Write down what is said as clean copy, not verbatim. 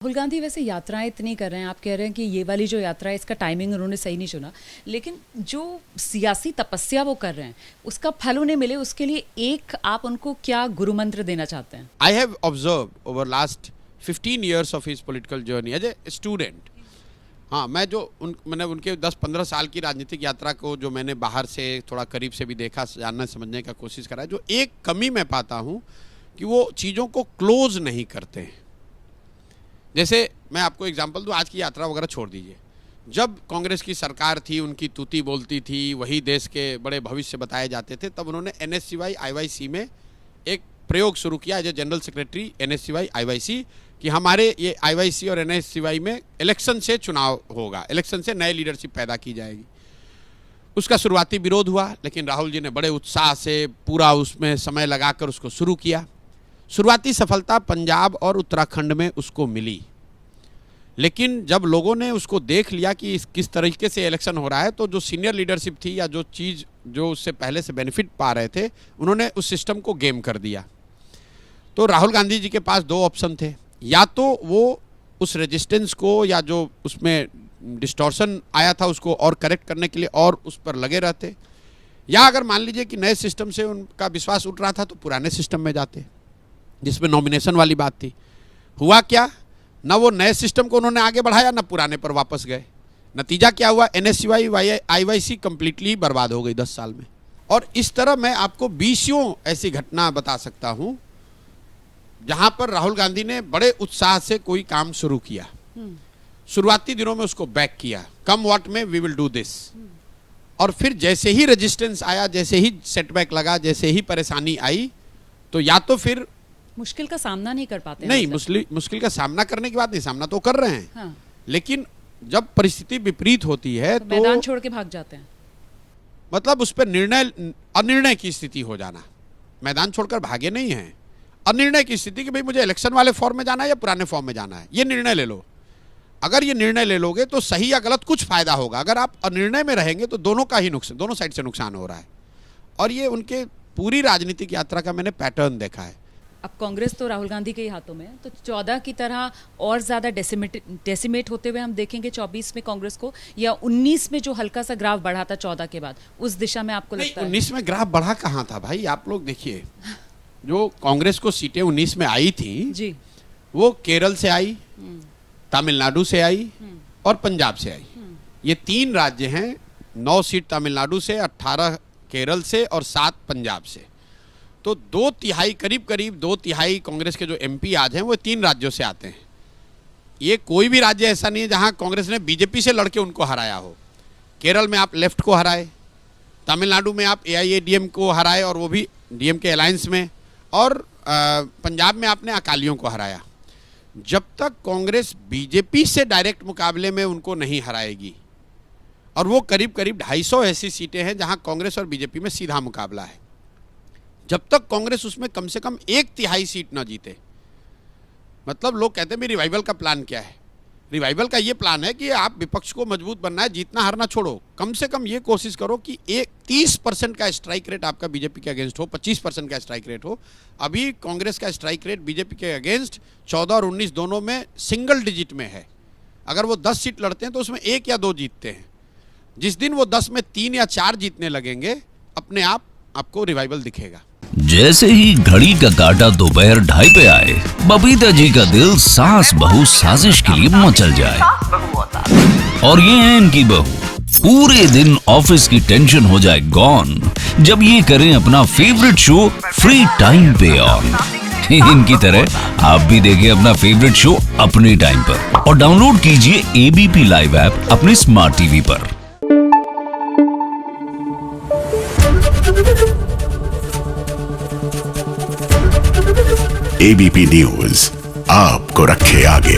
राहुल गांधी वैसे यात्राएं इतनी कर रहे हैं, आप कह रहे हैं कि ये वाली जो यात्रा है इसका टाइमिंग उन्होंने सही नहीं चुना, लेकिन जो सियासी तपस्या वो कर रहे हैं उसका फल उन्हें मिले, उसके लिए एक आप उनको क्या गुरु मंत्र देना चाहते हैं? I have observed over last 15 years of his political journey as a student. हाँ, मैंने उनके 10-15 साल की राजनीतिक यात्रा को जो मैंने बाहर से थोड़ा करीब से भी देखा, जानना समझने का कोशिश करा, जो एक कमी मैं पाता हूँ कि वो चीज़ों को क्लोज नहीं करते हैं। जैसे मैं आपको एग्जांपल दूं, आज की यात्रा वगैरह छोड़ दीजिए। जब कांग्रेस की सरकार थी, उनकी तूती बोलती थी, वही देश के बड़े भविष्य बताए जाते थे, तब उन्होंने NSCY IYC में एक प्रयोग शुरू किया as a general secretary NSCY IYC कि हमारे ये IYC और NSCY में इलेक्शन से चुनाव होगा, इलेक्शन से नए लीडरशिप पैदा की जाएगी। उसका शुरुआती विरोध हुआ, लेकिन राहुल जी ने बड़े उत्साह से पूरा उसमें समय लगाकर उसको शुरू किया। शुरुआती सफलता पंजाब और उत्तराखंड में उसको मिली, लेकिन जब लोगों ने उसको देख लिया कि किस तरीके से इलेक्शन हो रहा है, तो जो सीनियर लीडरशिप थी या जो चीज़ जो उससे पहले से बेनिफिट पा रहे थे, उन्होंने उस सिस्टम को गेम कर दिया। तो राहुल गांधी जी के पास दो ऑप्शन थे, या तो वो उस रेजिस्टेंस को या जो उसमें डिस्टॉर्शन आया था उसको और करेक्ट करने के लिए और उस पर लगे रहते, या अगर मान लीजिए कि नए सिस्टम से उनका विश्वास उठ रहा था तो पुराने सिस्टम में जाते, जिसमें नॉमिनेशन वाली बात थी। हुआ क्या, ना वो नए सिस्टम को उन्होंने आगे बढ़ाया, ना पुराने पर वापस गए। नतीजा क्या हुआ, NSCY IYC कंप्लीटली बर्बाद हो गई 10 साल में। और इस तरह मैं आपको 20 ऐसी घटना बता सकता हूं जहां पर राहुल गांधी ने बड़े उत्साह से कोई काम शुरू किया, शुरुआती दिनों में उसको बैक किया, कम व्हाट में वी विल डू दिस, और फिर जैसे ही रेजिस्टेंस आया, जैसे ही सेटबैक लगा, जैसे ही परेशानी आई, तो या तो फिर मुश्किल का सामना नहीं कर पाते हैं। नहीं, मुश्किल का सामना करने की बात नहीं, सामना तो कर रहे हैं। हाँ। लेकिन जब परिस्थिति विपरीत होती है तो मैदान छोड़ के भाग जाते हैं। मतलब उस पर अनिर्णय की स्थिति हो जाना। मैदान छोड़कर भागे नहीं है, अनिर्णय की स्थिति कि भाई मुझे इलेक्शन वाले फॉर्म में जाना है या पुराने फॉर्म में जाना है, ये निर्णय ले लो। अगर ये निर्णय ले लोगे तो सही या गलत कुछ फायदा होगा, अगर आप अनिर्णय में रहेंगे तो दोनों का ही नुकसान, दोनों साइड से नुकसान हो रहा है। और ये उनके पूरी राजनीतिक यात्रा का मैंने पैटर्न देखा है। अब कांग्रेस तो राहुल गांधी के ही हाथों में है, तो 14 की तरह और ज़्यादा डेसिमेट होते हुए हम देखेंगे 24 में कांग्रेस को, या 19 में जो हल्का सा ग्राफ बढ़ा था 14 के बाद, उस दिशा में आपको लगता है? 19 में ग्राफ बढ़ा कहाँ था भाई, आप लोग देखिए, जो कांग्रेस को सीटें 19 में आई थी जी, वो केरल से आई, तमिलनाडु से आई और पंजाब से आई। ये 3 राज्य हैं, 9 सीट तमिलनाडु से, 18 केरल से और 7 पंजाब से। तो 2/3 करीब 2/3 कांग्रेस के जो MP आज हैं वो 3 राज्यों से आते हैं। ये कोई भी राज्य ऐसा नहीं है जहां कांग्रेस ने बीजेपी से लड़के उनको हराया हो। केरल में आप लेफ्ट को हराए, तमिलनाडु में आप AIADM को हराए और वो भी DMK अलायंस में, और पंजाब में आपने अकालियों को हराया। जब तक कांग्रेस बीजेपी से डायरेक्ट मुकाबले में उनको नहीं हराएगी, और वो करीब 250 ऐसी सीटें हैं जहां कांग्रेस और बीजेपी में सीधा मुकाबला है, जब तक कांग्रेस उसमें कम से कम 1/3 सीट ना जीते, मतलब लोग कहते हैं रिवाइवल का प्लान क्या है, रिवाइवल का ये प्लान है कि आप विपक्ष को मजबूत बनना है, जीतना हारना छोड़ो, कम से कम ये कोशिश करो कि 30% का स्ट्राइक रेट आपका बीजेपी के अगेंस्ट हो, 25% का स्ट्राइक रेट हो। अभी कांग्रेस का स्ट्राइक रेट बीजेपी के अगेंस्ट 14 और 19 दोनों में सिंगल डिजिट में है। अगर वो 10 सीट लड़ते हैं तो उसमें 1 या 2 जीतते हैं। जिस दिन वो 10 में 3 या 4 जीतने लगेंगे, अपने आप आपको रिवाइवल दिखेगा। जैसे ही घड़ी का काटा दोपहर 2:30 पे आए, बबीता जी का दिल सास बहू साजिश के लिए मचल जाए। और ये है इनकी बहू, पूरे दिन ऑफिस की टेंशन हो जाए गॉन जब ये करें अपना फेवरेट शो फ्री टाइम पे ऑन। इनकी तरह आप भी देखिए अपना फेवरेट शो अपने टाइम पर, और डाउनलोड कीजिए ABP लाइव ऐप अपने स्मार्ट टीवी पर। ABP न्यूज आपको रखे आगे।